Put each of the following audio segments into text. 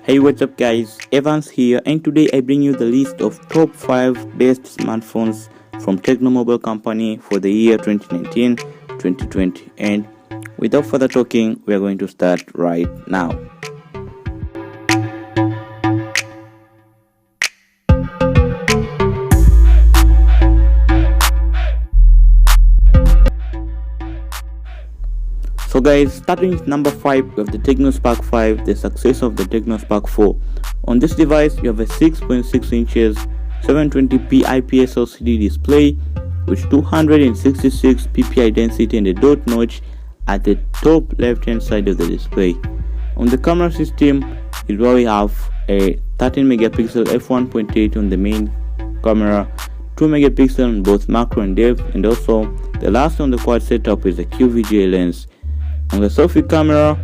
Hey, what's up guys, Evans here, and today I bring you the list of top 5 best smartphones from Tecno Mobile Company for the year 2019-2020. And without further talking, we are going to start right now. So guys, starting with number 5, we have the Tecno Spark 5, the successor of the Tecno Spark 4. On this device, you have a 6.6 inches 720p IPS LCD display with 266 ppi density and a dot notch at the top left hand side of the display. On the camera system is where we have a 13 megapixel f1.8 on the main camera, 2 megapixel on both macro and depth, and also the last on the quad setup is a QVGA lens. On the selfie camera,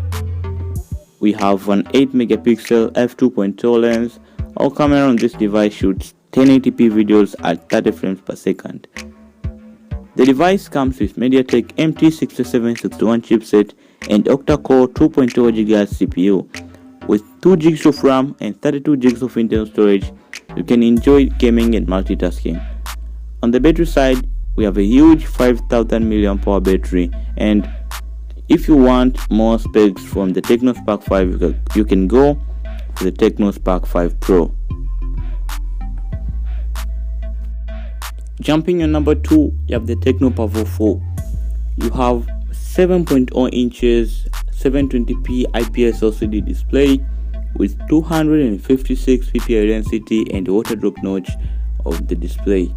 we have an 8 megapixel f2.0 lens. Our camera on this device shoots 1080p videos at 30 frames per second. The device comes with MediaTek MT6761 chipset and octa-core 2.0 GHz CPU. With 2 GB of RAM and 32 GB of internal storage, you can enjoy gaming and multitasking. On the battery side, we have a huge 5000 mAh battery, and if you want more specs from the Tecno Spark 5, you can go for the Tecno Spark 5 Pro. Jumping on number 2, you have the Tecno Power 4. You have 7.0 inches 720p IPS LCD display with 256 ppi density and water drop notch of the display.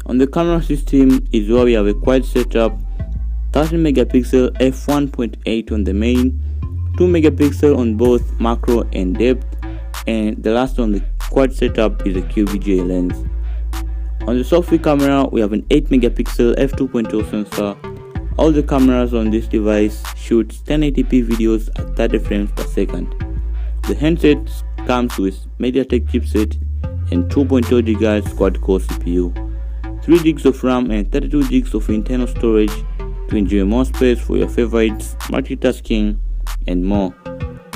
On the camera system is where we have a quad setup, 13 megapixel f1.8 on the main, 2 megapixel on both macro and depth, and the last on the quad setup is a QVGA lens. On the selfie camera, we have an 8 megapixel f2.0 sensor. All the cameras on this device shoots 1080p videos at 30 frames per second. The handset comes with MediaTek chipset and 2.0 GHz quad-core CPU, 3 GB of RAM and 32 GB of internal storage to enjoy more space for your favorites, multitasking, and more.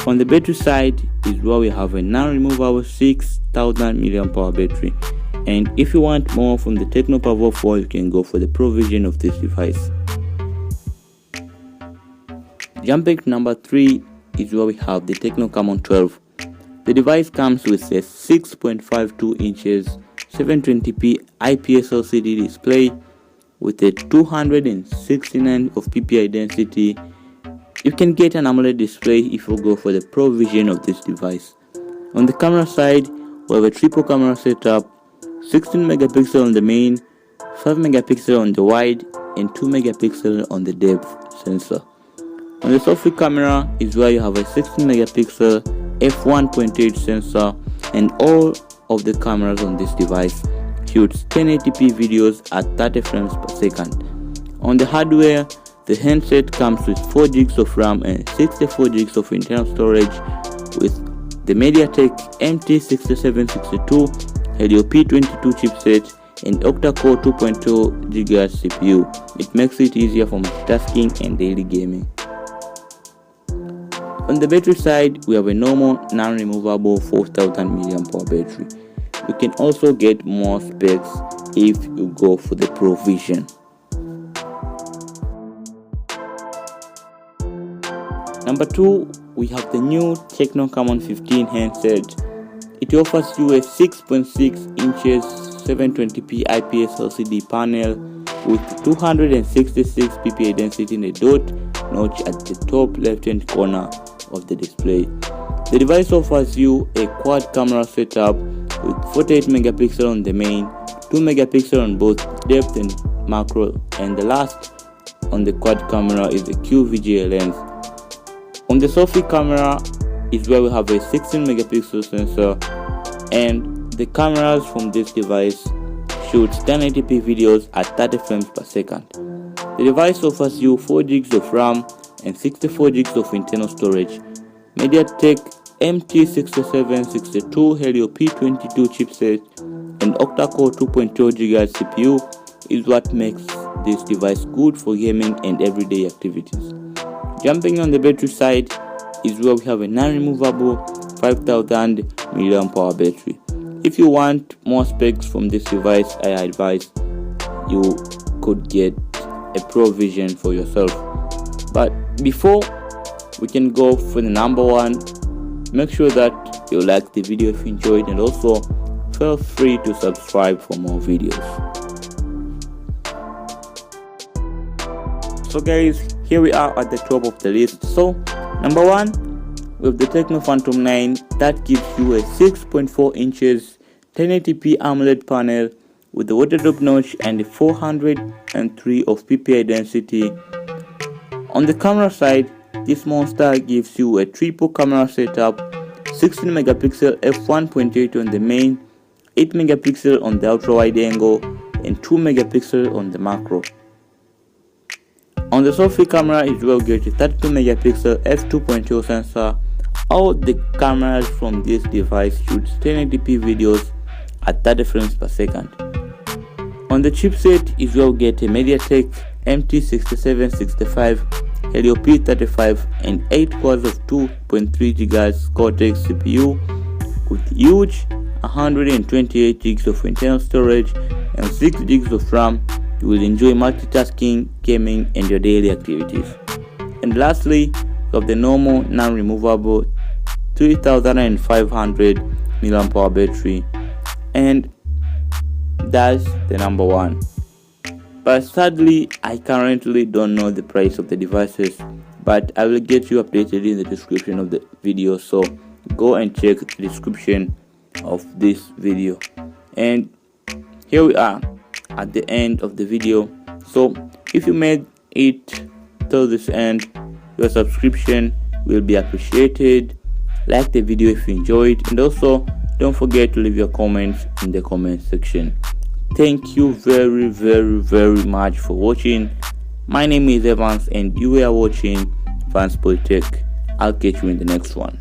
On the battery side is where we have a non-removable 6000 mAh battery, and if you want more from the Tecno Power 4, you can go for the Pro version of this device. Jumping to number 3 is where we have the Tecno Common 12. The device comes with a 6.52 inches 720p IPS LCD display with a 269 of ppi density. You can get an AMOLED display if you go for the Pro version of this device. On the camera side, we have a triple camera setup, 16 megapixel on the main, 5 megapixel on the wide, and 2 megapixel on the depth sensor. On the selfie camera is where you have a 16 megapixel f1.8 sensor, and all of the cameras on this device shoots 1080p videos at 30 frames per second. On the hardware, the handset comes with 4 GB of RAM and 64 GB of internal storage with the MediaTek MT6762 Helio P22 chipset and octa-core 2.0 GHz CPU. It makes it easier for multitasking and daily gaming. On the battery side, we have a normal non-removable 4000 mAh battery. You can also get more specs if you go for the Pro version. Number 2, we have the new Tecno Common 15 handset. It offers you a 6.6 inches 720p IPS LCD panel with 266 ppi density and a dot notch at the top left hand corner of the display. The device offers you a quad camera setup with 48 megapixel on the main, 2 megapixel on both depth and macro, and the last on the quad camera is a QVGA lens. On the selfie camera is where we have a 16 megapixel sensor, and the cameras from this device shoots 1080p videos at 30 frames per second. The device offers you 4 GB of RAM and 64 GB of internal storage. MediaTek MT6762 Helio P22 chipset and octa-core 2.0 GHz CPU is what makes this device good for gaming and everyday activities. Jumping on the battery side is where we have a non-removable 5000 mAh battery. If you want more specs from this device, I advise you could get a Pro Vision for yourself. But before we can go for the number one, make sure that you like the video if you enjoyed, and also feel free to subscribe for more videos. So guys, here we are at the top of the list. So number one, with the Tecno Phantom 9, that gives you a 6.4 inches 1080p AMOLED panel with the water drop notch and 403 of PPI density. On the camera side, this monster gives you a triple camera setup, 16 megapixel f1.8 on the main, 8 megapixel on the ultra wide angle, and 2 megapixel on the macro. On the selfie camera, you will get a 32 megapixel f2.0 sensor. All the cameras from this device shoot 1080p videos at 30 frames per second. On the chipset, you will get a MediaTek MT6765 Helio P35 and 8 cores of 2.3 GHz Cortex CPU with huge 128 GB of internal storage and 6 GB of RAM. You will enjoy multitasking, gaming, and your daily activities. And lastly, you have the normal non-removable 3500 mAh battery, and that's the number one. But sadly, I currently don't know the price of the devices, but I will get you updated in the description of the video, so go and check the description of this video. And here we are at the end of the video. So if you made it till this end, your subscription will be appreciated. Like the video if you enjoyed, and also don't forget to leave your comments in the comment section. Thank you very much for watching. My name is Evans and you are watching VanxBoyTECH. I'll catch you in the next one.